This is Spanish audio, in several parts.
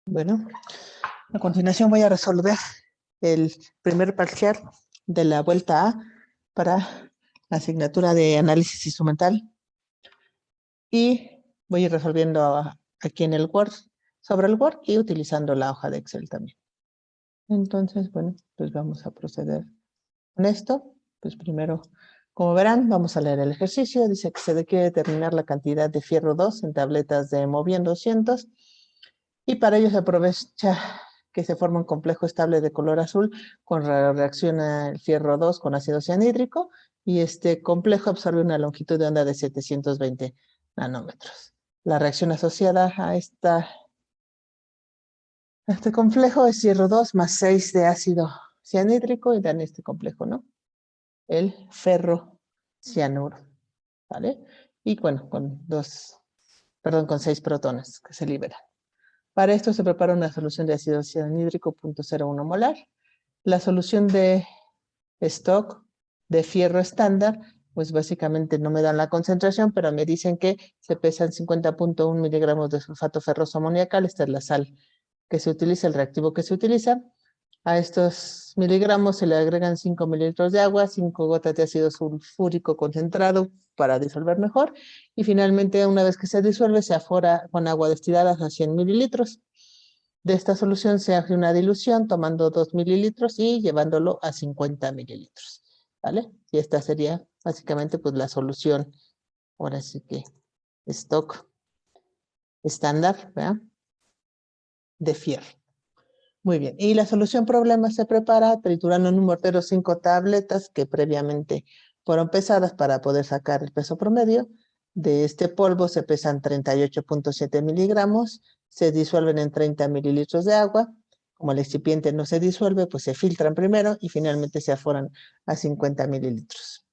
Bueno, a continuación voy a resolver el primer parcial de la vuelta A para la asignatura de análisis instrumental y voy a ir resolviendo aquí en el Word, sobre el Word y utilizando la hoja de Excel también. Entonces, bueno, pues vamos a proceder con esto. Pues primero, como verán, vamos a leer el ejercicio. Dice que se requiere determinar la cantidad de fierro 2 en tabletas de Movien 200 y para ello se aprovecha que se forma un complejo estable de color azul con reacciona el fierro 2 con ácido cianhídrico y este complejo absorbe una longitud de onda de 720 nanómetros. La reacción asociada a este complejo es fierro 2 más 6 de ácido cianhídrico y dan este complejo, ¿no? El ferro cianuro, ¿vale? Y bueno, con 6 protones que se liberan. Para esto se prepara una solución de ácido cianhídrico 0.01 molar. La solución de stock de fierro estándar, pues básicamente no me dan la concentración, pero me dicen que se pesan 50.1 miligramos de sulfato ferroso amoniacal. Esta es la sal que se utiliza, el reactivo que se utiliza. A estos miligramos se le agregan 5 mililitros de agua, 5 gotas de ácido sulfúrico concentrado para disolver mejor. Y finalmente, una vez que se disuelve, se afora con agua destilada a 100 mililitros. De esta solución se hace una dilución tomando 2 mililitros y llevándolo a 50 mililitros. ¿Vale? Y esta sería básicamente pues la solución, ahora sí que stock estándar, ¿verdad? De fierro. Muy bien, y la solución problema se prepara triturando en un mortero 5 tabletas que previamente fueron pesadas para poder sacar el peso promedio. De este polvo se pesan 38.7 miligramos, se disuelven en 30 mililitros de agua. Como el excipiente no se disuelve, pues se filtran primero y finalmente se aforan a 50 mililitros.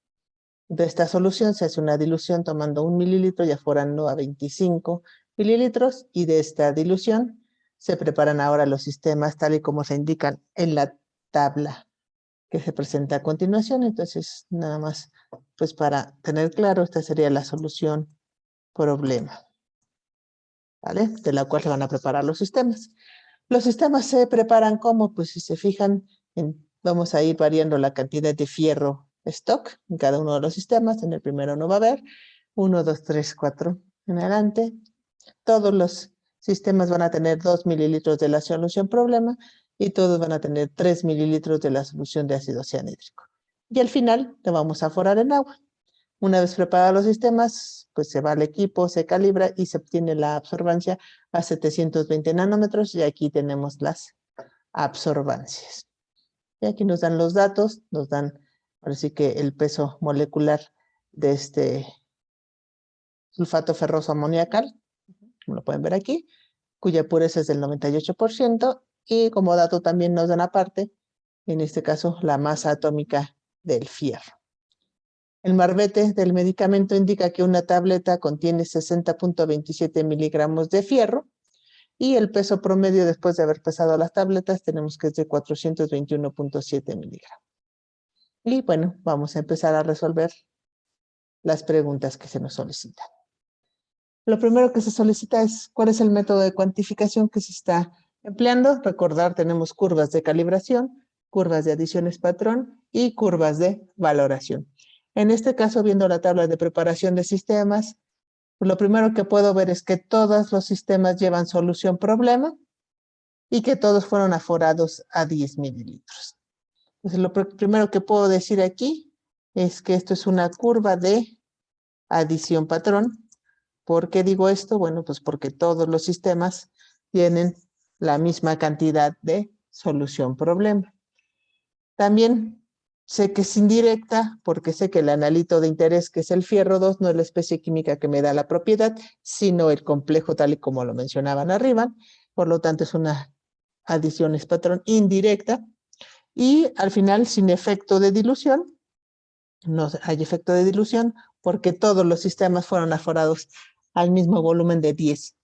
De esta solución se hace una dilución tomando 1 mililitro y aforando a 25 mililitros y de esta dilución se preparan ahora los sistemas tal y como se indican en la tabla que se presenta a continuación. Entonces, nada más, pues para tener claro, esta sería la solución problema, ¿vale? De la cual se van a preparar los sistemas. Los sistemas se preparan como, pues si se fijan, vamos a ir variando la cantidad de fierro stock en cada uno de los sistemas. En el primero no va a haber 1, 2, 3, 4 en adelante. Todos los sistemas van a tener 2 mililitros de la solución problema y todos van a tener 3 mililitros de la solución de ácido cianhídrico. Y al final lo vamos a aforar en agua. Una vez preparados los sistemas, pues se va al equipo, se calibra y se obtiene la absorbancia a 720 nanómetros y aquí tenemos las absorbancias. Y aquí nos dan los datos, nos dan, ahora sí que el peso molecular de este sulfato ferroso amoniacal, como lo pueden ver aquí, cuya pureza es del 98%, y como dato también nos dan aparte, en este caso, la masa atómica del fierro. El marbete del medicamento indica que una tableta contiene 60.27 miligramos de fierro y el peso promedio después de haber pesado las tabletas tenemos que es de 421.7 miligramos. Y bueno, vamos a empezar a resolver las preguntas que se nos solicitan. Lo primero que se solicita es cuál es el método de cuantificación que se está empleando. Recordar, tenemos curvas de calibración, curvas de adiciones patrón y curvas de valoración. En este caso, viendo la tabla de preparación de sistemas, lo primero que puedo ver es que todos los sistemas llevan solución problema y que todos fueron aforados a 10 mililitros. Entonces, lo primero que puedo decir aquí es que esto es una curva de adición patrón. ¿Por qué digo esto? Bueno, pues porque todos los sistemas tienen la misma cantidad de solución problema. También sé que es indirecta porque sé que el analito de interés, que es el fierro 2, no es la especie química que me da la propiedad, sino el complejo tal y como lo mencionaban arriba. Por lo tanto, es una adición es patrón indirecta. Y al final, sin efecto de dilución, no hay efecto de dilución porque todos los sistemas fueron aforados al mismo volumen de 10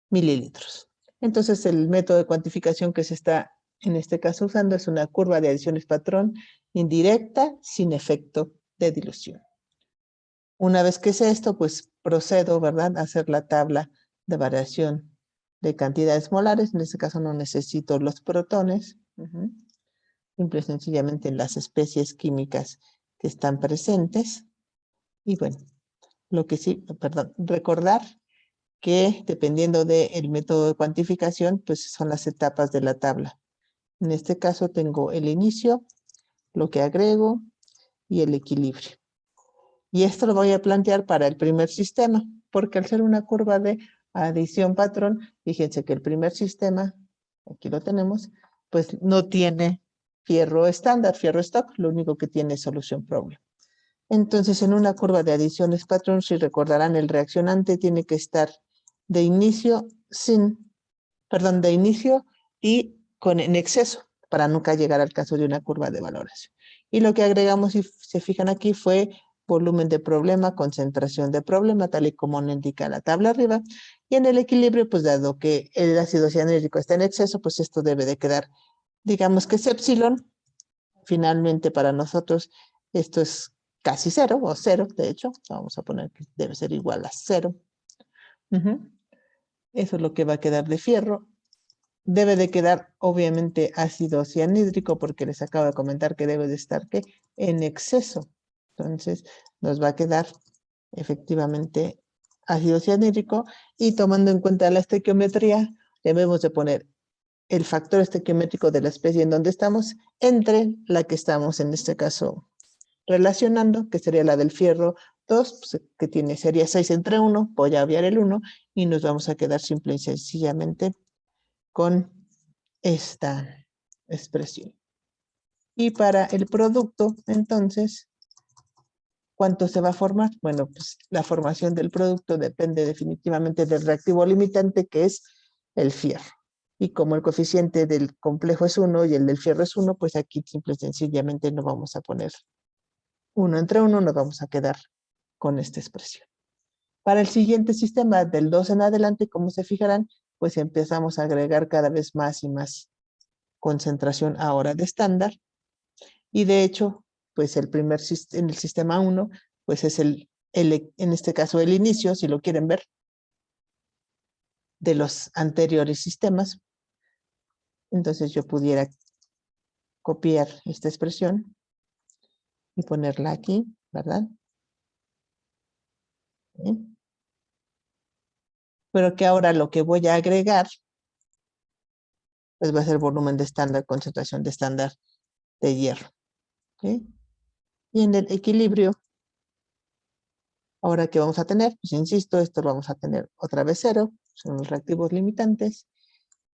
mililitros. Entonces, el método de cuantificación que se está en este caso usando es una curva de adiciones patrón indirecta sin efecto de dilución. Una vez que sé esto, pues procedo, ¿verdad?, a hacer la tabla de variación de cantidades molares. En este caso no necesito los protones. Simple y sencillamente las especies químicas que están presentes. Y bueno, lo que sí, perdón, recordar que dependiendo del método de cuantificación, pues son las etapas de la tabla. En este caso tengo el inicio, lo que agrego y el equilibrio. Y esto lo voy a plantear para el primer sistema, porque al ser una curva de adición patrón, fíjense que el primer sistema, aquí lo tenemos, pues no tiene fierro estándar, fierro stock, lo único que tiene es solución problema. Entonces, en una curva de adiciones patrón, si recordarán, el reaccionante tiene que estar de inicio de inicio y en exceso, para nunca llegar al caso de una curva de valores. Y lo que agregamos, si se fijan aquí, fue volumen de problema, concentración de problema, tal y como nos indica la tabla arriba. Y en el equilibrio, pues dado que el ácido cianhídrico está en exceso, pues esto debe de quedar, digamos que es epsilon. Finalmente, para nosotros, esto es casi cero, o cero, de hecho. Vamos a poner que debe ser igual a cero. Eso es lo que va a quedar de fierro. Debe de quedar, obviamente, ácido cianhídrico, porque les acabo de comentar que debe de estar, ¿qué? En exceso. Entonces, nos va a quedar, efectivamente, ácido cianhídrico, y tomando en cuenta la estequiometría, debemos de poner el factor estequiométrico de la especie en donde estamos, entre la que estamos, en este caso, relacionando, que sería la del fierro 2, pues, que sería 6 entre 1, voy a obviar el 1, y nos vamos a quedar simple y sencillamente con esta expresión. Y para el producto, entonces, ¿cuánto se va a formar? Bueno, pues la formación del producto depende definitivamente del reactivo limitante, que es el fierro. Y como el coeficiente del complejo es 1 y el del fierro es 1, pues aquí simple y sencillamente no vamos a poner 1 entre 1, nos vamos a quedar con esta expresión. Para el siguiente sistema, del 2 en adelante, como se fijarán, pues empezamos a agregar cada vez más y más concentración ahora de estándar. Y de hecho, pues en el sistema 1, pues es en este caso el inicio, si lo quieren ver, de los anteriores sistemas. Entonces yo pudiera copiar esta expresión y ponerla aquí, ¿verdad? ¿Sí? Pero que ahora lo que voy a agregar, pues va a ser volumen de estándar, concentración de estándar de hierro. ¿Sí? Y en el equilibrio, ahora que vamos a tener, pues insisto, esto lo vamos a tener otra vez 0, son los reactivos limitantes.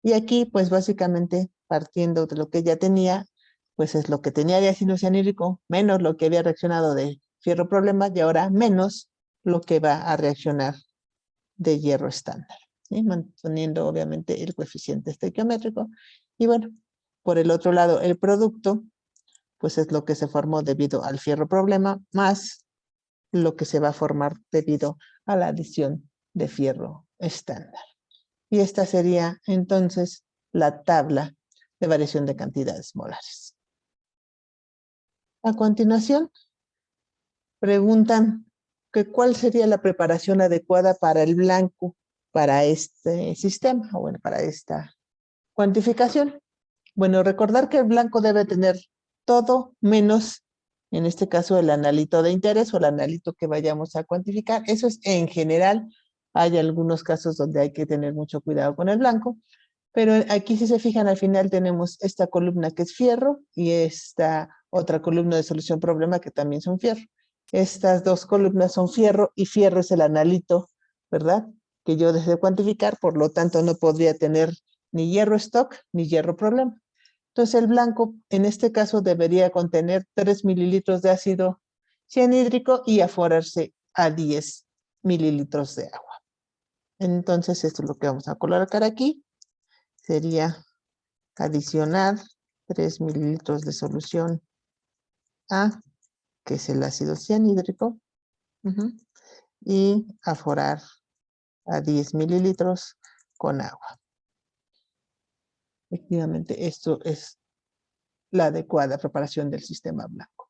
Y aquí, pues básicamente, partiendo de lo que ya tenía, pues es lo que tenía de ácido cianhídrico, menos lo que había reaccionado de fierro problema, y ahora menos lo que va a reaccionar de hierro estándar, ¿sí? Manteniendo obviamente el coeficiente estequiométrico. Y bueno, por el otro lado, el producto, pues es lo que se formó debido al fierro problema, más lo que se va a formar debido a la adición de fierro estándar. Y esta sería entonces la tabla de variación de cantidades molares. A continuación, preguntan que cuál sería la preparación adecuada para el blanco para este sistema, o bueno, para esta cuantificación. Bueno, recordar que el blanco debe tener todo menos, en este caso, el analito de interés o el analito que vayamos a cuantificar. Eso es en general. Hay algunos casos donde hay que tener mucho cuidado con el blanco, pero aquí si se fijan al final tenemos esta columna que es fierro y esta otra columna de solución problema que también son fierro. Estas dos columnas son fierro y fierro es el analito, ¿verdad? Que yo deseo cuantificar, por lo tanto no podría tener ni hierro stock ni hierro problema. Entonces el blanco en este caso debería contener 3 mililitros de ácido cianhídrico y aforarse a 10 mililitros de agua. Entonces esto es lo que vamos a colocar aquí. Sería adicionar 3 mililitros de solución A, que es el ácido cianhídrico, y aforar a 10 mililitros con agua. Efectivamente, esto es la adecuada preparación del sistema blanco.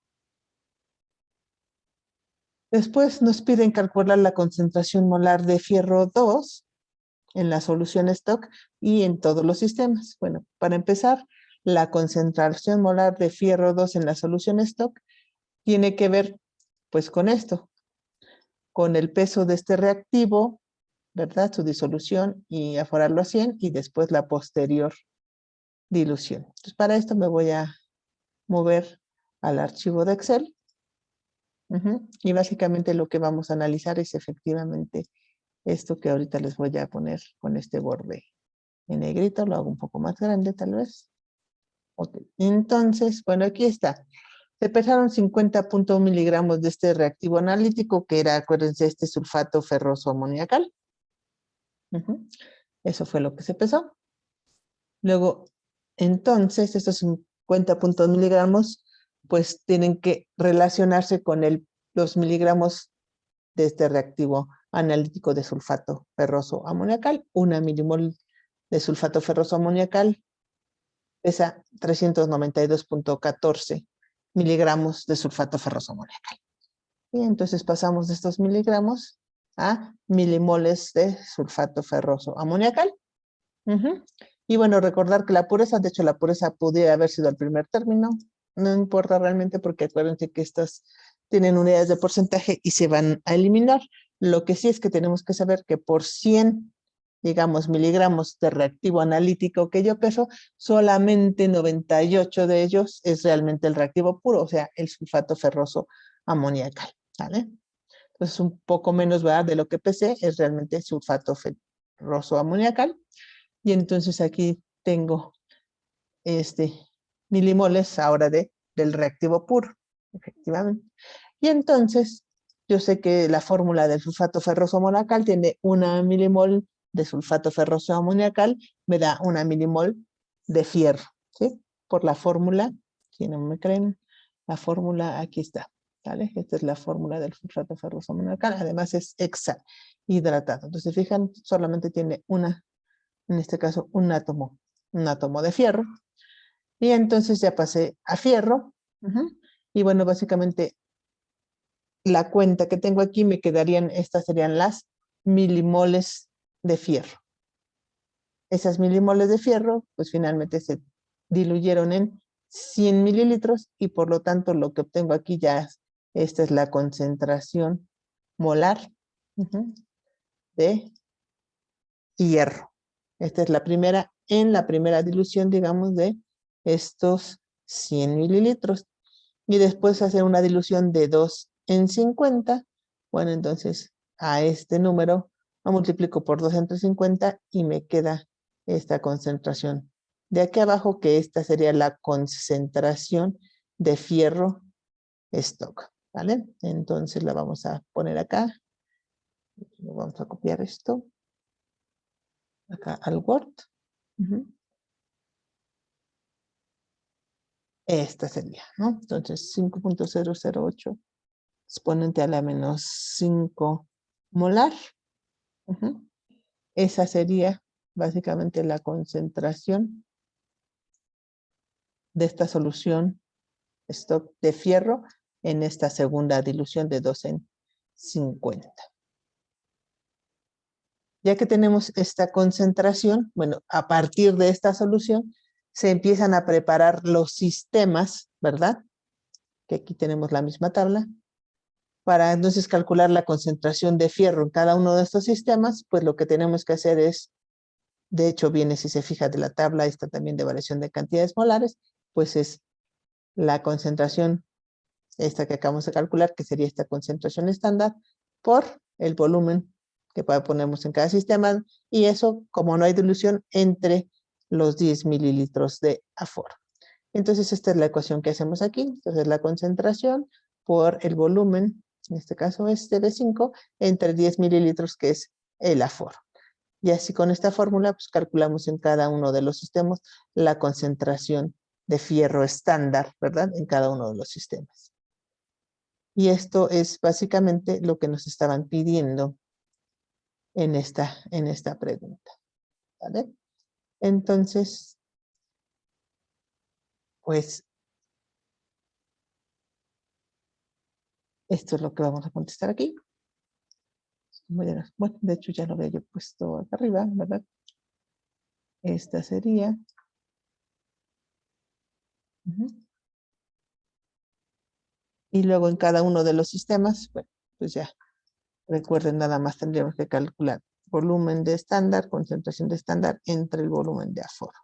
Después nos piden calcular la concentración molar de fierro 2, en la solución stock y en todos los sistemas. Bueno, para empezar, la concentración molar de fierro 2 en la solución stock tiene que ver pues con esto, con el peso de este reactivo, ¿verdad? Su disolución y aforarlo a 100 y después la posterior dilución. Entonces, para esto me voy a mover al archivo de Excel. Y básicamente lo que vamos a analizar es efectivamente esto que ahorita les voy a poner con este borde en negrito. Lo hago un poco más grande tal vez. Ok, entonces, bueno, aquí está. Se pesaron 50.1 miligramos de este reactivo analítico que era, acuérdense, este sulfato ferroso amoniacal. Eso fue lo que se pesó. Luego, entonces, estos 50.2 miligramos, pues tienen que relacionarse con los miligramos de este reactivo analítico de sulfato ferroso amoniacal. 1 milimol de sulfato ferroso amoniacal pesa 392.14 miligramos de sulfato ferroso amoniacal. Y entonces pasamos de estos miligramos a milimoles de sulfato ferroso amoniacal. Y bueno, recordar que la pureza, de hecho la pureza podría haber sido el primer término, no importa realmente porque acuérdense que estas tienen unidades de porcentaje y se van a eliminar. Lo que sí es que tenemos que saber que por 100, digamos, miligramos de reactivo analítico que yo peso, solamente 98 de ellos es realmente el reactivo puro, o sea, el sulfato ferroso amoniacal, ¿vale? Entonces un poco menos, ¿verdad? De lo que pesé es realmente sulfato ferroso amoniacal. Y entonces aquí tengo milimoles ahora del reactivo puro, efectivamente. Y entonces yo sé que la fórmula del sulfato ferroso amoniacal tiene 1 milimol de sulfato ferroso amoniacal, me da 1 milimol de fierro, ¿sí? Por la fórmula, si no me creen, la fórmula aquí está, ¿vale? Esta es la fórmula del sulfato ferroso amoniacal, además es hexahidratado. Entonces, fijan, solamente tiene en este caso, un átomo de fierro. Y entonces ya pasé a fierro. Y bueno, básicamente la cuenta que tengo aquí me quedarían, estas serían las milimoles de fierro. Esas milimoles de fierro, pues finalmente se diluyeron en 100 mililitros y por lo tanto lo que obtengo aquí ya esta es la concentración molar de hierro. Esta es la primera, en la primera dilución, digamos, de estos 100 mililitros. Y después hacer una dilución de 2 en 50. Bueno, entonces a este número lo multiplico por 2 entre 50 y me queda esta concentración. De aquí abajo, que esta sería la concentración de fierro stock, ¿vale? Entonces la vamos a poner acá. Vamos a copiar esto acá al Word. Esta sería, ¿no? Entonces 5.008 exponente a la menos 5 molar. Esa sería básicamente la concentración de esta solución stock de fierro en esta segunda dilución de 2 en 50. Ya que tenemos esta concentración, bueno, a partir de esta solución se empiezan a preparar los sistemas, ¿verdad? Que aquí tenemos la misma tabla. Para entonces calcular la concentración de fierro en cada uno de estos sistemas, pues lo que tenemos que hacer es, de hecho viene, si se fija de la tabla, esta también de variación de cantidades molares, pues es la concentración, esta que acabamos de calcular, que sería esta concentración estándar, por el volumen que ponemos en cada sistema, y eso, como no hay dilución, entre los 10 mililitros de aforo. Entonces esta es la ecuación que hacemos aquí. Entonces la concentración por el volumen, en este caso es de 5, entre 10 mililitros, que es el aforo. Y así con esta fórmula, pues calculamos en cada uno de los sistemas la concentración de fierro estándar, ¿verdad? En cada uno de los sistemas. Y esto es básicamente lo que nos estaban pidiendo en esta pregunta, ¿vale? Entonces, pues, esto es lo que vamos a contestar aquí. Bueno, de hecho ya lo había yo puesto acá arriba, ¿verdad? Esta sería. Y luego en cada uno de los sistemas, bueno, pues ya recuerden, nada más tendríamos que calcular volumen de estándar, concentración de estándar entre el volumen de aforo.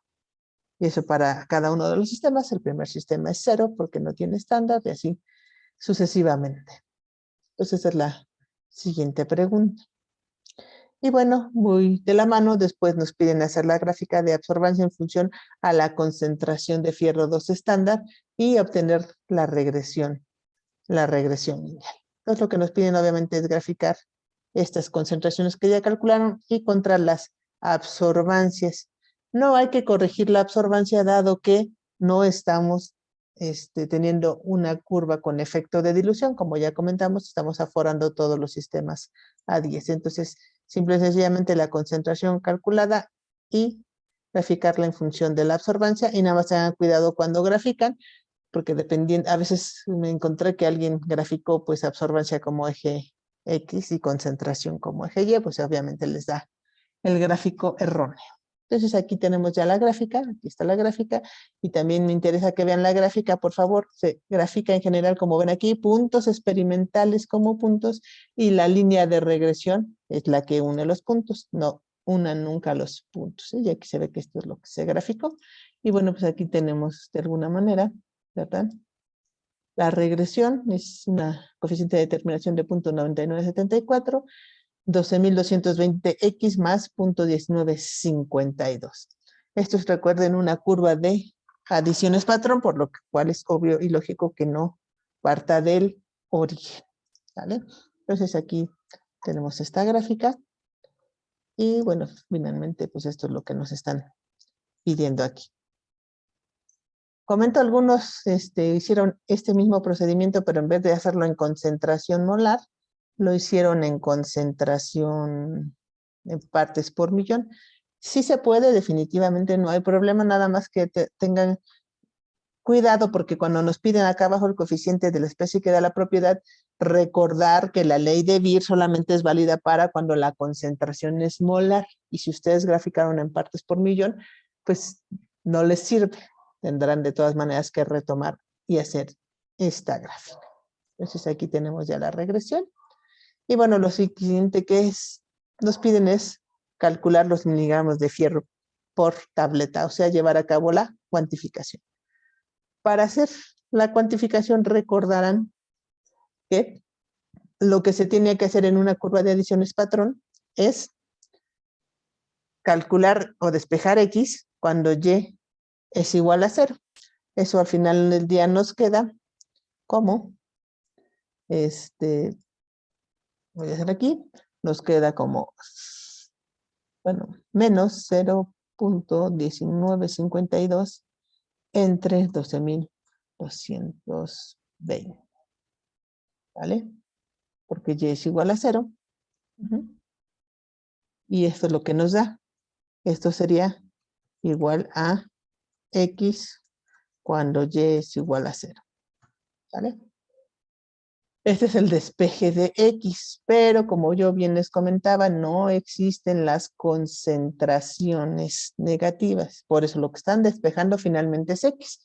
Y eso para cada uno de los sistemas. El primer sistema es 0 porque no tiene estándar y así sucesivamente. Entonces esa es la siguiente pregunta. Y bueno, muy de la mano, después nos piden hacer la gráfica de absorbancia en función a la concentración de fierro 2 estándar y obtener la regresión lineal. Entonces lo que nos piden obviamente es graficar estas concentraciones que ya calcularon y contra las absorbancias. No hay que corregir la absorbancia dado que no estamos teniendo una curva con efecto de dilución. Como ya comentamos, estamos aforando todos los sistemas a 10. Entonces, simple y sencillamente la concentración calculada y graficarla en función de la absorbancia. Y nada más tengan cuidado cuando grafican, porque dependiendo, a veces me encontré que alguien graficó pues absorbancia como eje X y concentración como eje Y, pues obviamente les da el gráfico erróneo. Entonces aquí tenemos ya la gráfica, aquí está la gráfica, y también me interesa que vean la gráfica, por favor, se grafica en general como ven aquí, puntos experimentales como puntos, y la línea de regresión es la que une los puntos, no una nunca los puntos, ¿sí? Y aquí se ve que esto es lo que se graficó, y bueno, pues aquí tenemos de alguna manera, ¿verdad? La regresión es una coeficiente de determinación de 0.9974, 12.220x más 0.1952. Esto es, recuerden, una curva de adiciones patrón, por lo cual es obvio y lógico que no parta del origen. ¿Vale? Entonces aquí tenemos esta gráfica y bueno, finalmente pues esto es lo que nos están pidiendo aquí. Comento, algunos hicieron este mismo procedimiento, pero en vez de hacerlo en concentración molar, lo hicieron en concentración en partes por millón. Sí se puede, definitivamente no hay problema, nada más que tengan cuidado porque cuando nos piden acá abajo el coeficiente de la especie que da la propiedad, recordar que la ley de Beer solamente es válida para cuando la concentración es molar. Y si ustedes graficaron en partes por millón, pues no les sirve. Tendrán de todas maneras que retomar y hacer esta gráfica. Entonces aquí tenemos ya la regresión. Y bueno, lo siguiente que nos piden es calcular los miligramos de fierro por tableta, o sea, llevar a cabo la cuantificación. Para hacer la cuantificación recordarán que lo que se tiene que hacer en una curva de adiciones patrón es calcular o despejar X cuando Y es igual a 0. Eso al final del día nos queda como, voy a hacer aquí, nos queda como, bueno, menos 0.1952 entre 12.220. ¿Vale? Porque Y es igual a 0. Y esto es lo que nos da. Esto sería igual a X cuando Y es igual a 0. ¿Vale? Este es el despeje de X, pero como yo bien les comentaba, no existen las concentraciones negativas. Por eso lo que están despejando finalmente es X.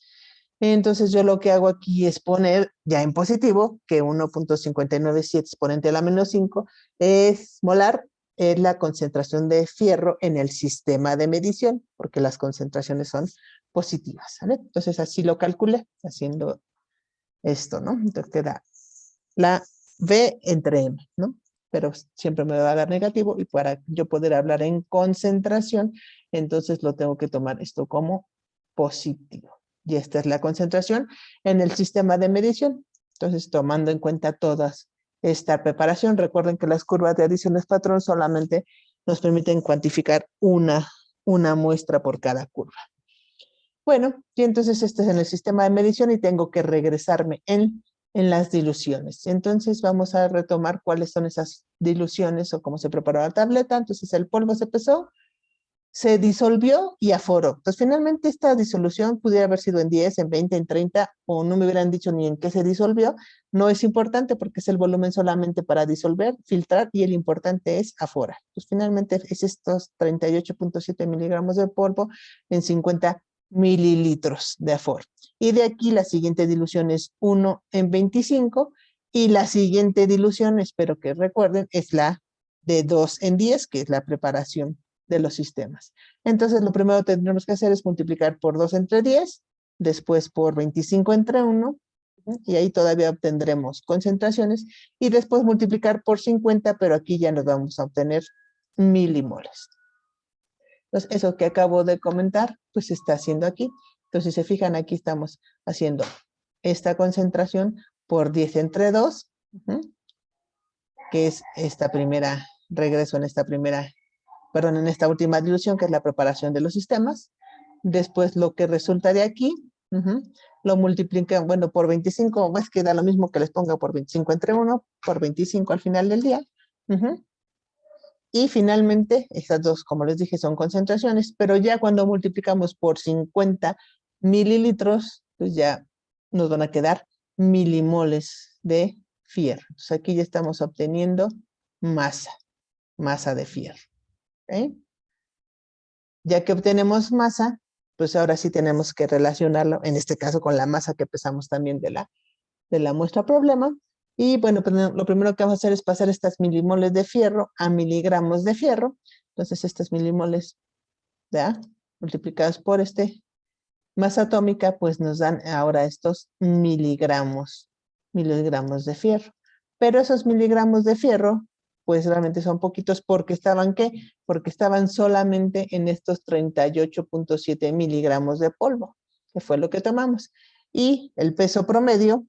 Entonces yo lo que hago aquí es poner ya en positivo que 1.597 exponente a la menos 5 es molar, es la concentración de fierro en el sistema de medición, porque las concentraciones son positivas, ¿vale? Entonces así lo calculé, haciendo esto, ¿no? Entonces queda la V entre M, ¿no? Pero siempre me va a dar negativo y para yo poder hablar en concentración, entonces lo tengo que tomar esto como positivo. Y esta es la concentración en el sistema de medición. Entonces, tomando en cuenta toda esta preparación, recuerden que las curvas de adiciones patrón solamente nos permiten cuantificar una muestra por cada curva. Bueno, y entonces este es en el sistema de medición y tengo que regresarme en las diluciones. Entonces vamos a retomar cuáles son esas diluciones o cómo se preparó la tableta. Entonces el polvo se pesó se disolvió y aforó. Entonces, finalmente esta disolución pudiera haber sido en 10, en 20, en 30, o no me hubieran dicho ni en qué se disolvió. No es importante porque es el volumen solamente para disolver, filtrar, y el importante es aforar. Pues finalmente es estos 38.7 miligramos de polvo en 50 mililitros de aforo. Y de aquí la siguiente dilución es 1 en 25, y la siguiente dilución, espero que recuerden, es la de 2 en 10, que es la preparación de los sistemas. Entonces, lo primero que tendremos que hacer es multiplicar por 2 entre 10, después por 25 entre 1, y ahí todavía obtendremos concentraciones, y después multiplicar por 50, pero aquí ya nos vamos a obtener milimoles. Entonces, eso que acabo de comentar, pues se está haciendo aquí. Entonces, si se fijan, aquí estamos haciendo esta concentración por 10 entre 2, que es esta primera, regreso en esta primera, perdón, en esta última dilución, que es la preparación de los sistemas. Después lo que resulta de aquí, lo multiplican, bueno, por 25, es que da lo mismo que les ponga por 25 entre 1, por 25 al final del día. Y finalmente, estas dos, como les dije, son concentraciones, pero ya cuando multiplicamos por 50 mililitros, pues ya nos van a quedar milimoles de fierro. Entonces aquí ya estamos obteniendo masa de fierro. ¿Ok? Ya que obtenemos masa, pues ahora sí tenemos que relacionarlo, en este caso con la masa que pesamos también de la muestra problema. Y bueno, pues lo primero que vamos a hacer es pasar estas milimoles de fierro a miligramos de fierro. Entonces estas milimoles, ¿ya?, multiplicadas por masa atómica, pues nos dan ahora estos miligramos de fierro. Pero esos miligramos de fierro, pues realmente son poquitos porque estaban, ¿qué? Porque estaban solamente en estos 38.7 miligramos de polvo, que fue lo que tomamos. Y el peso promedio,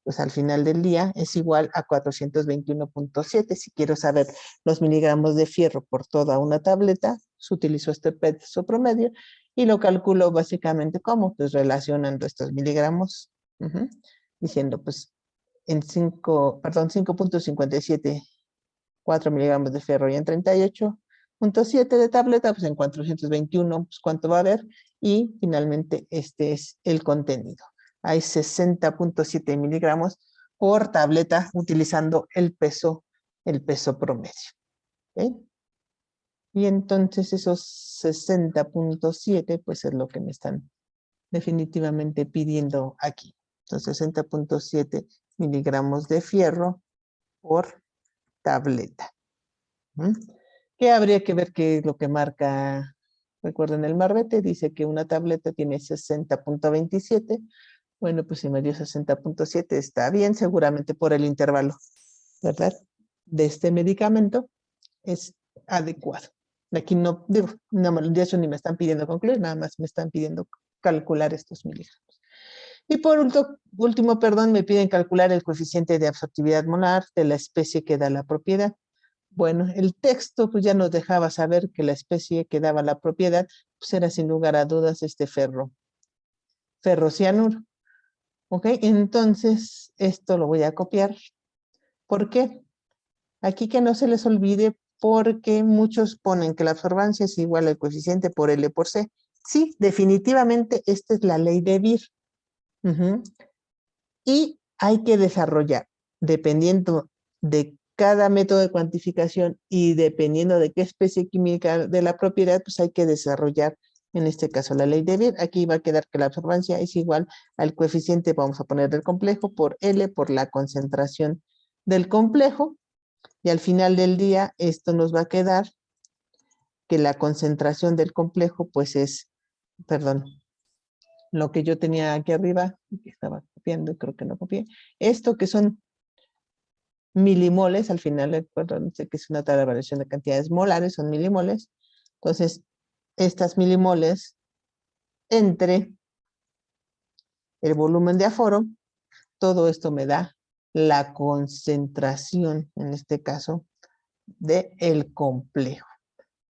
pues al final del día es igual a 421.7. Si quiero saber los miligramos de fierro por toda una tableta, se utilizó este peso promedio y lo calculo básicamente como, pues relacionando estos miligramos, diciendo pues en 5.57, 4 miligramos de fierro y en 38.7 de tableta, pues en 421, pues cuánto va a haber, y finalmente este es el contenido. Hay 60.7 miligramos por tableta utilizando el peso promedio. ¿Okay? Y entonces esos 60.7 pues es lo que me están definitivamente pidiendo aquí. Entonces 60.7 miligramos de fierro por tableta. ¿Qué habría que ver qué es lo que marca? Recuerden, el marbete dice que una tableta tiene 60.27. Bueno, pues si me dio 60.7 está bien, seguramente por el intervalo, ¿verdad?, de este medicamento es adecuado. Aquí no, digo, no, de eso ni me están pidiendo concluir, nada más me están pidiendo calcular estos miligramos. Y por último, perdón, me piden calcular el coeficiente de absortividad molar de la especie que da la propiedad. Bueno, el texto pues ya nos dejaba saber que la especie que daba la propiedad pues era sin lugar a dudas este ferrocianuro. ¿Ok? Entonces, esto lo voy a copiar. ¿Por qué? Aquí que no se les olvide, porque muchos ponen que la absorbancia es igual al coeficiente por L por C. Sí, definitivamente esta es la ley de Beer. Y hay que desarrollar, dependiendo de cada método de cuantificación y dependiendo de qué especie química de la propiedad, pues hay que desarrollar, en este caso, la ley de Beer. Aquí va a quedar que la absorbancia es igual al coeficiente, vamos a poner del complejo, por L, por la concentración del complejo. Y al final del día, esto nos va a quedar que la concentración del complejo, pues es, perdón, lo que yo tenía aquí arriba, que estaba copiando, creo que no copié, esto que son milimoles, al final, perdón, sé que es una tabla de variación de cantidades molares, son milimoles. Entonces, estas milimoles entre el volumen de aforo, todo esto me da la concentración, en este caso, del complejo,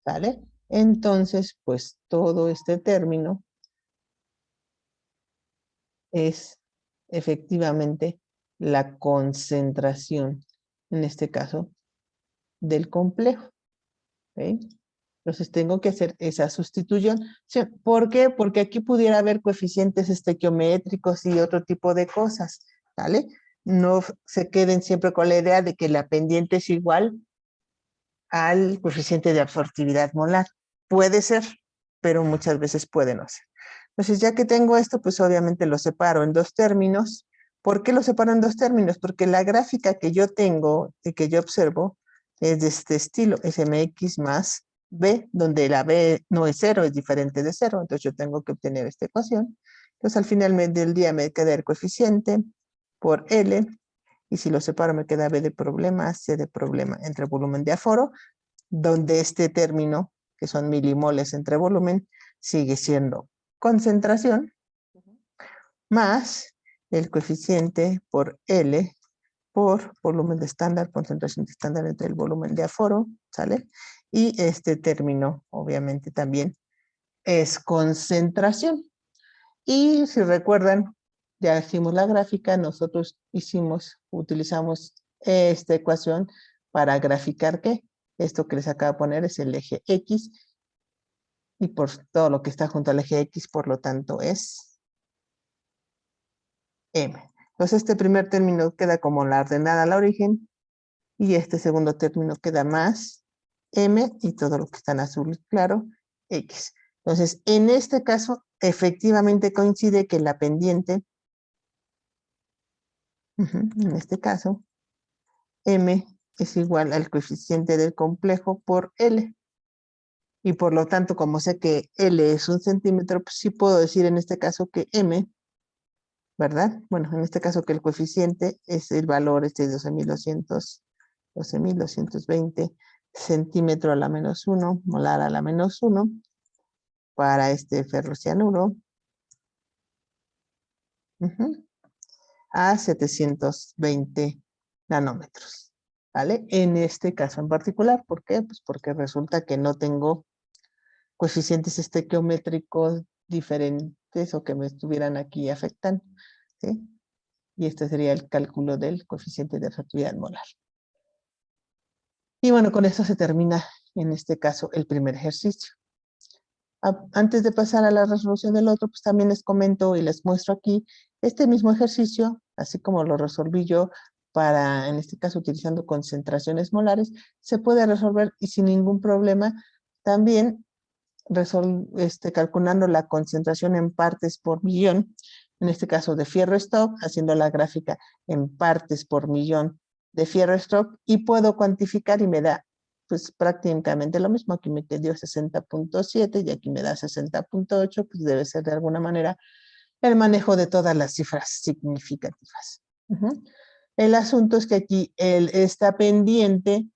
¿vale? Entonces, pues todo este término es efectivamente la concentración, en este caso, del complejo. ¿Okay? Entonces tengo que hacer esa sustitución. Sí, ¿por qué? Porque aquí pudiera haber coeficientes estequiométricos y otro tipo de cosas, ¿vale? No se queden siempre con la idea de que la pendiente es igual al coeficiente de absortividad molar. Puede ser, pero muchas veces puede no ser. Entonces, ya que tengo esto, pues obviamente lo separo en dos términos. ¿Por qué lo separo en dos términos? Porque la gráfica que yo tengo y que yo observo es de este estilo, SMX más B, donde la B no es cero, es diferente de cero. Entonces, yo tengo que obtener esta ecuación. Entonces, al final del día me queda el coeficiente por L, y si lo separo me queda B de problema, C de problema entre volumen de aforo, donde este término, que son milimoles entre volumen, sigue siendo concentración, más el coeficiente por L por volumen de estándar, concentración de estándar entre el volumen de aforo, ¿sale? Y este término, obviamente, también es concentración. Y si recuerdan, ya hicimos la gráfica, nosotros utilizamos esta ecuación para graficar ¿qué? Esto que les acabo de poner es el eje X, y por todo lo que está junto al eje X, por lo tanto, es M. Entonces, este primer término queda como la ordenada al origen, y este segundo término queda más M, y todo lo que está en azul claro, X. Entonces, en este caso, efectivamente coincide que la pendiente, en este caso, M es igual al coeficiente del complejo por L. Y por lo tanto, como sé que L es 1 centímetro, pues sí puedo decir en este caso que M, ¿verdad? Bueno, en este caso que el coeficiente es el valor de 12.220 centímetro a la menos 1, molar a la menos 1, para este ferrocianuro, a 720 nanómetros, ¿vale? En este caso en particular, ¿por qué? Pues porque resulta que no tengo coeficientes estequiométricos diferentes o que me estuvieran aquí afectando, ¿sí? Y este sería el cálculo del coeficiente de absortividad molar. Y bueno, con esto se termina, en este caso, el primer ejercicio. Antes de pasar a la resolución del otro, pues también les comento y les muestro aquí este mismo ejercicio, así como lo resolví yo para, en este caso, utilizando concentraciones molares, se puede resolver y sin ningún problema. También calculando la concentración en partes por millón, en este caso de fierro stock, haciendo la gráfica en partes por millón de fierro stock, y puedo cuantificar y me da pues prácticamente lo mismo. Aquí me quedó 60.7 y aquí me da 60.8, pues debe ser de alguna manera el manejo de todas las cifras significativas. El asunto es que aquí esta pendiente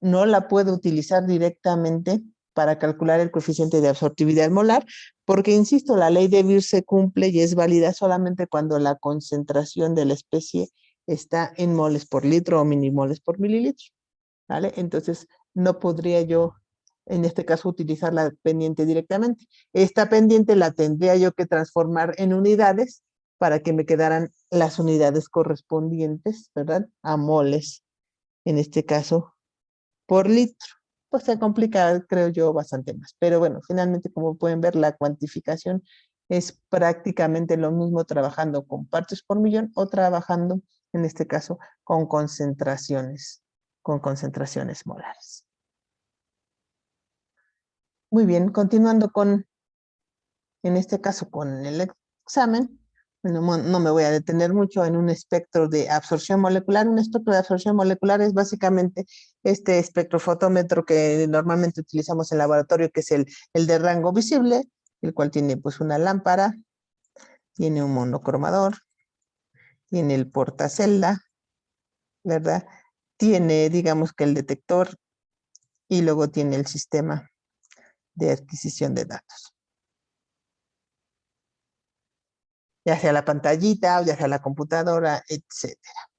no la puedo utilizar directamente para calcular el coeficiente de absortividad molar, porque, insisto, la ley de Beer se cumple y es válida solamente cuando la concentración de la especie está en moles por litro o minimoles por mililitro, ¿vale? Entonces, no podría yo, en este caso, utilizar la pendiente directamente. Esta pendiente la tendría yo que transformar en unidades para que me quedaran las unidades correspondientes, ¿verdad? A moles, en este caso, por litro. Pues se complica, creo yo, bastante más. Pero bueno, finalmente, como pueden ver, la cuantificación es prácticamente lo mismo trabajando con partes por millón o trabajando, en este caso, con concentraciones molares. Muy bien, continuando con, en este caso, con el examen. Bueno, no me voy a detener mucho en un espectro de absorción molecular. Un espectro de absorción molecular es básicamente este espectrofotómetro que normalmente utilizamos en laboratorio, que es el de rango visible, el cual tiene pues una lámpara, tiene un monocromador, tiene el portacelda, ¿verdad? Tiene, digamos que el detector, y luego tiene el sistema de adquisición de datos, ya sea la pantallita o ya sea la computadora, etcétera.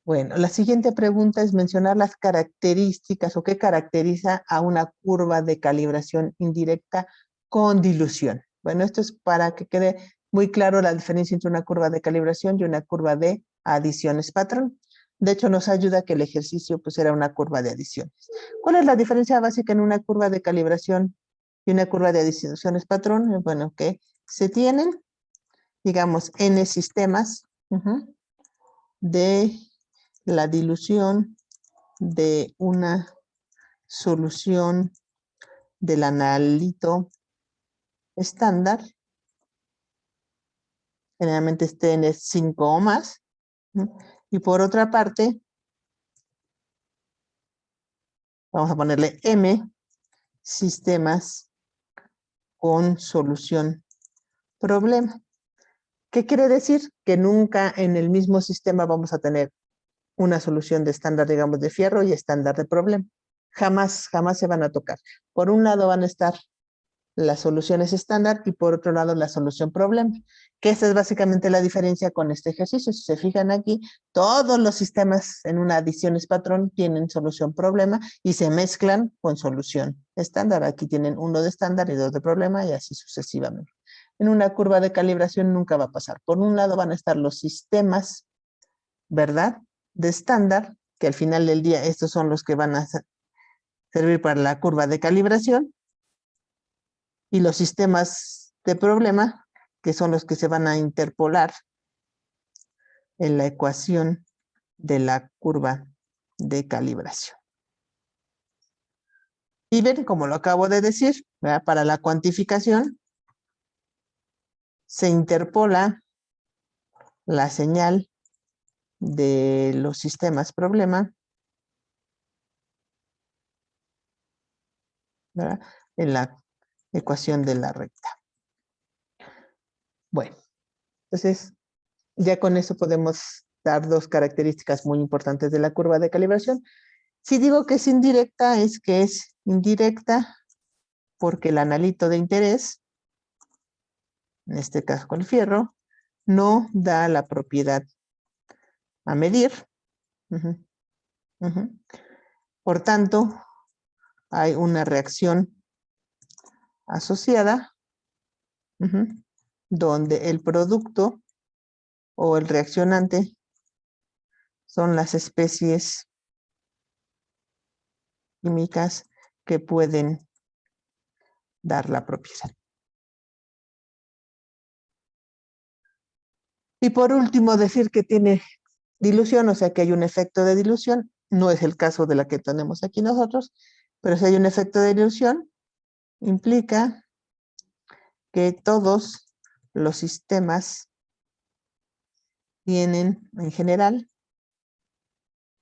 Bueno, la siguiente pregunta es mencionar las características o qué caracteriza a una curva de calibración indirecta con dilución. Bueno, esto es para que quede muy claro la diferencia entre una curva de calibración y una curva de adiciones patrón. De hecho, nos ayuda que el ejercicio pues era una curva de adiciones. ¿Cuál es la diferencia básica en una curva de calibración y una curva de adiciones patrón? Bueno, que se tienen, digamos, n sistemas de la dilución de una solución del analito estándar, generalmente n es 5 o más, y por otra parte, vamos a ponerle m sistemas con solución problema. ¿Qué quiere decir? Que nunca en el mismo sistema vamos a tener una solución de estándar, digamos, de fierro y estándar de problema. Jamás, jamás se van a tocar. Por un lado van a estar las soluciones estándar y por otro lado la solución problema. Que esa es básicamente la diferencia con este ejercicio. Si se fijan aquí, todos los sistemas en una adiciones patrón tienen solución problema y se mezclan con solución estándar. Aquí tienen uno de estándar y dos de problema y así sucesivamente. En una curva de calibración nunca va a pasar. Por un lado van a estar los sistemas, ¿verdad?, de estándar, que al final del día estos son los que van a servir para la curva de calibración, y los sistemas de problema, que son los que se van a interpolar en la ecuación de la curva de calibración. Y ven, como lo acabo de decir, ¿verdad?, para la cuantificación se interpola la señal de los sistemas problema, ¿verdad?, en la ecuación de la recta. Bueno, entonces ya con eso podemos dar dos características muy importantes de la curva de calibración. Si digo que es indirecta, es que es indirecta porque el analito de interés, en este caso con el fierro, no da la propiedad a medir. Por tanto, hay una reacción asociada donde el producto o el reaccionante son las especies químicas que pueden dar la propiedad. Y por último, decir que tiene dilución, o sea que hay un efecto de dilución. No es el caso de la que tenemos aquí nosotros, pero si hay un efecto de dilución, implica que todos los sistemas tienen en general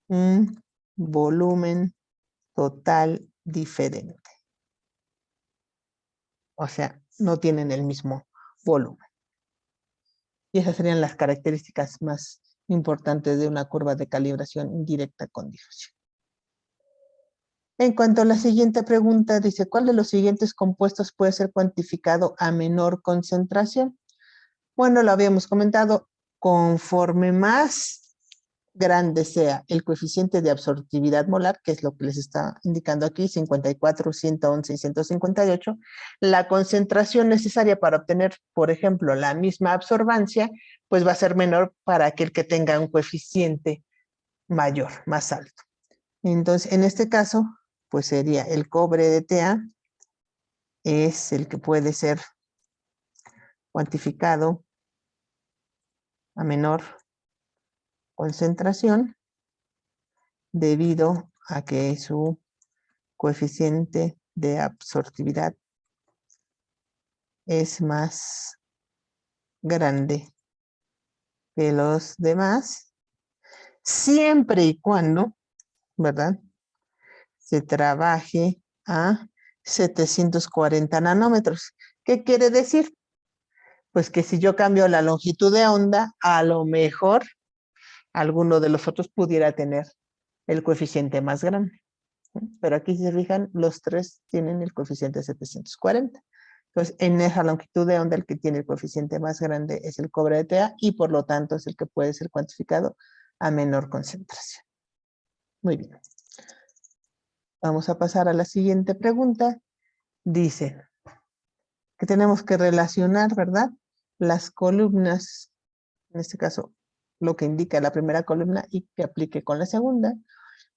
un volumen total diferente. O sea, no tienen el mismo volumen. Y esas serían las características más importantes de una curva de calibración indirecta con dilución. En cuanto a la siguiente pregunta, dice, ¿cuál de los siguientes compuestos puede ser cuantificado a menor concentración? Bueno, lo habíamos comentado, conforme más grande sea el coeficiente de absortividad molar, que es lo que les está indicando aquí, 54, 111 y 158, la concentración necesaria para obtener, por ejemplo, la misma absorbancia, pues va a ser menor para aquel que tenga un coeficiente mayor, más alto. Entonces, en este caso, pues sería el cobre de Ta, es el que puede ser cuantificado a menor concentración debido a que su coeficiente de absortividad es más grande que los demás, siempre y cuando, ¿verdad?, se trabaje a 740 nanómetros. ¿Qué quiere decir? Pues que si yo cambio la longitud de onda, a lo mejor alguno de los otros pudiera tener el coeficiente más grande. Pero aquí, si se fijan, los tres tienen el coeficiente 740. Entonces, en esa longitud de onda, el que tiene el coeficiente más grande es el cobre de Ta y por lo tanto es el que puede ser cuantificado a menor concentración. Muy bien. Vamos a pasar a la siguiente pregunta. Dice que tenemos que relacionar, ¿verdad?, las columnas, en este caso lo que indica la primera columna y que aplique con la segunda.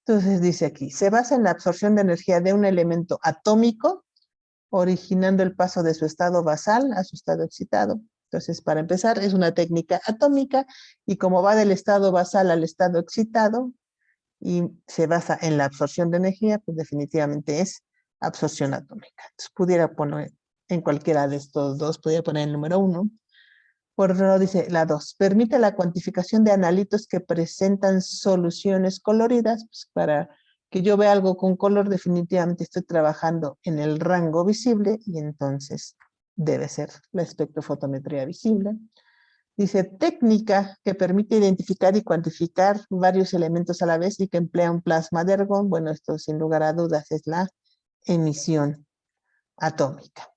Entonces dice aquí, se basa en la absorción de energía de un elemento atómico, originando el paso de su estado basal a su estado excitado. Entonces, para empezar, es una técnica atómica y como va del estado basal al estado excitado y se basa en la absorción de energía, pues definitivamente es absorción atómica. Entonces, pudiera poner en cualquiera de estos dos, pudiera poner el número 1. Por otro lado dice la 2, permite la cuantificación de analitos que presentan soluciones coloridas, pues para que yo vea algo con color, definitivamente estoy trabajando en el rango visible y entonces debe ser la espectrofotometría visible. Dice técnica que permite identificar y cuantificar varios elementos a la vez y que emplea un plasma de argón. Bueno, esto sin lugar a dudas es la emisión atómica.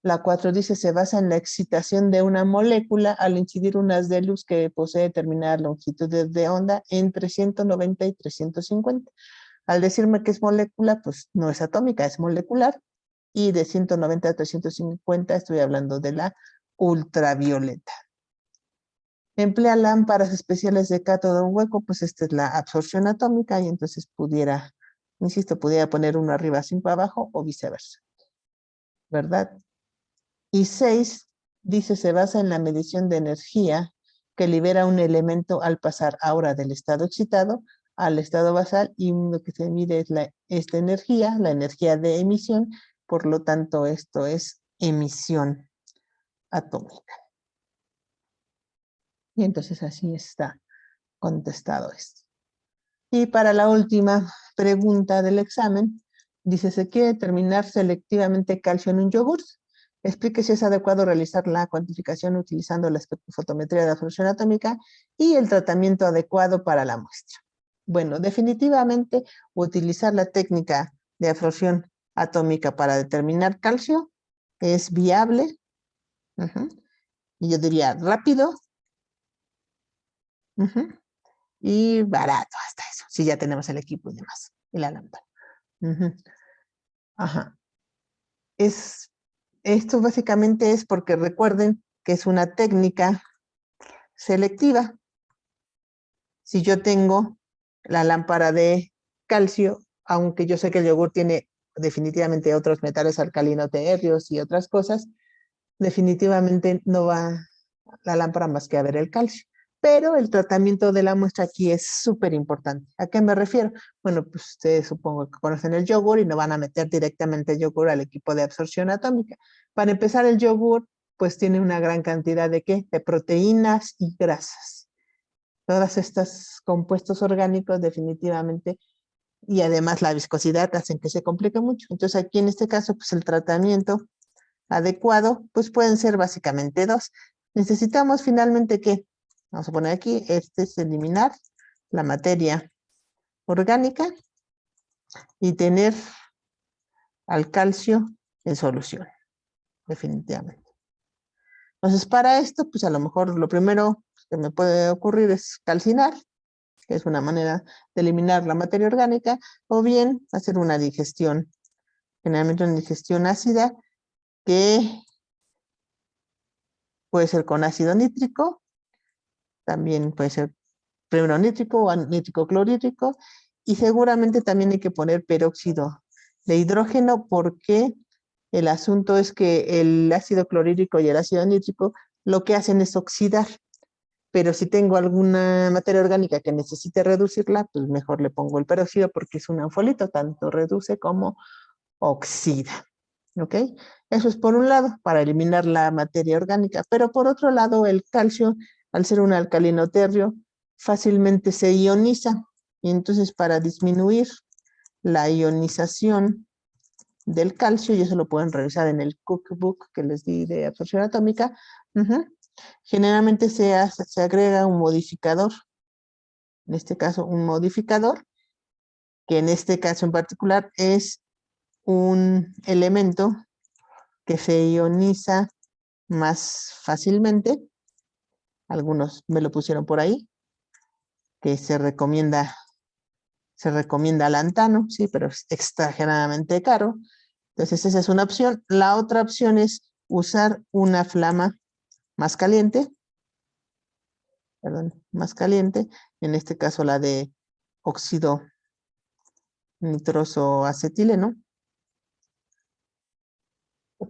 La 4 dice, se basa en la excitación de una molécula al incidir un haz de luz que posee determinada longitud de onda entre 190 y 350. Al decirme que es molécula, pues no es atómica, es molecular. Y de 190 a 350 estoy hablando de la ultravioleta. Emplea lámparas especiales de cátodo en hueco, pues esta es la absorción atómica y entonces pudiera, insisto, pudiera poner uno arriba, 5 abajo o viceversa. ¿Verdad? Y 6, dice, se basa en la medición de energía que libera un elemento al pasar ahora del estado excitado al estado basal y lo que se mide es esta energía, la energía de emisión, por lo tanto esto es emisión atómica. Y entonces así está contestado esto. Y para la última pregunta del examen, dice, se quiere determinar selectivamente calcio en un yogur. Explique si es adecuado realizar la cuantificación utilizando la espectrofotometría de absorción atómica y el tratamiento adecuado para la muestra. Bueno, definitivamente utilizar la técnica de absorción atómica para determinar calcio es viable, y yo diría rápido, y barato hasta eso, si ya tenemos el equipo y demás, y la lámpara. Ajá. Esto básicamente es porque recuerden que es una técnica selectiva. Si yo tengo la lámpara de calcio, aunque yo sé que el yogur tiene definitivamente otros metales alcalinoterrios y otras cosas, definitivamente no va la lámpara más que a ver el calcio. Pero el tratamiento de la muestra aquí es súper importante. ¿A qué me refiero? Bueno, pues ustedes supongo que conocen el yogur y no van a meter directamente el yogur al equipo de absorción atómica. Para empezar, el yogur pues tiene una gran cantidad de ¿qué? De proteínas y grasas. Todas estos compuestos orgánicos definitivamente y además la viscosidad hacen que se complique mucho. Entonces aquí en este caso pues el tratamiento adecuado pues pueden ser básicamente dos. Necesitamos finalmente ¿qué? Vamos a poner aquí, este es eliminar la materia orgánica y tener al calcio en solución, definitivamente. Entonces, para esto, pues a lo mejor lo primero que me puede ocurrir es calcinar, que es una manera de eliminar la materia orgánica, o bien hacer una digestión, generalmente una digestión ácida, que puede ser con ácido nítrico, también puede ser primero nítrico o nítrico clorhídrico, y seguramente también hay que poner peróxido de hidrógeno porque el asunto es que el ácido clorhídrico y el ácido nítrico lo que hacen es oxidar, pero si tengo alguna materia orgánica que necesite reducirla, pues mejor le pongo el peróxido porque es un anfolito, tanto reduce como oxida. ¿Ok? Eso es por un lado, para eliminar la materia orgánica, pero por otro lado, el calcio, al ser un alcalinoterrio, fácilmente se ioniza, y entonces para disminuir la ionización del calcio, y eso lo pueden revisar en el cookbook que les di de absorción atómica, generalmente se agrega un modificador, en este caso un modificador, que en este caso en particular es un elemento que se ioniza más fácilmente. Algunos me lo pusieron por ahí, que se recomienda lantano, sí, pero es exageradamente caro. Entonces esa es una opción. La otra opción es usar una flama más caliente. perdón, más caliente, en este caso la de óxido nitroso acetileno,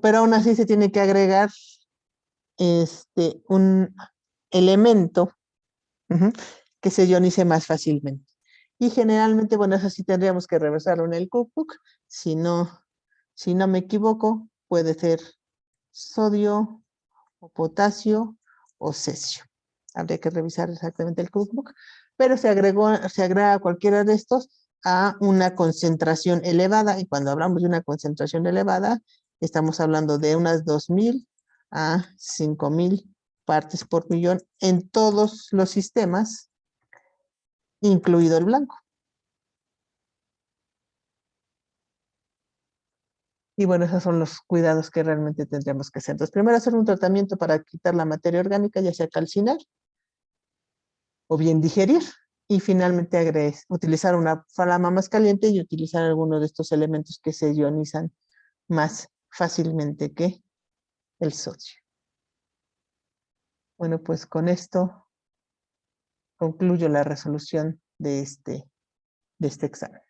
pero aún así se tiene que agregar un elemento ujú, que se ionice más fácilmente. Y generalmente, bueno, eso sí tendríamos que reversarlo en el cookbook. Si no me equivoco, puede ser sodio o potasio o cesio. Habría que revisar exactamente el cookbook, pero se agrega cualquiera de estos a una concentración elevada. Y cuando hablamos de una concentración elevada, estamos hablando de unas 2000 a 5000 partes por millón en todos los sistemas, incluido el blanco. Y bueno, esos son los cuidados que realmente tendríamos que hacer. Entonces, primero hacer un tratamiento para quitar la materia orgánica, ya sea calcinar o bien digerir. Y finalmente utilizar una flama más caliente y utilizar alguno de estos elementos que se ionizan más fácilmente que el sodio. Bueno, pues con esto concluyo la resolución de este examen.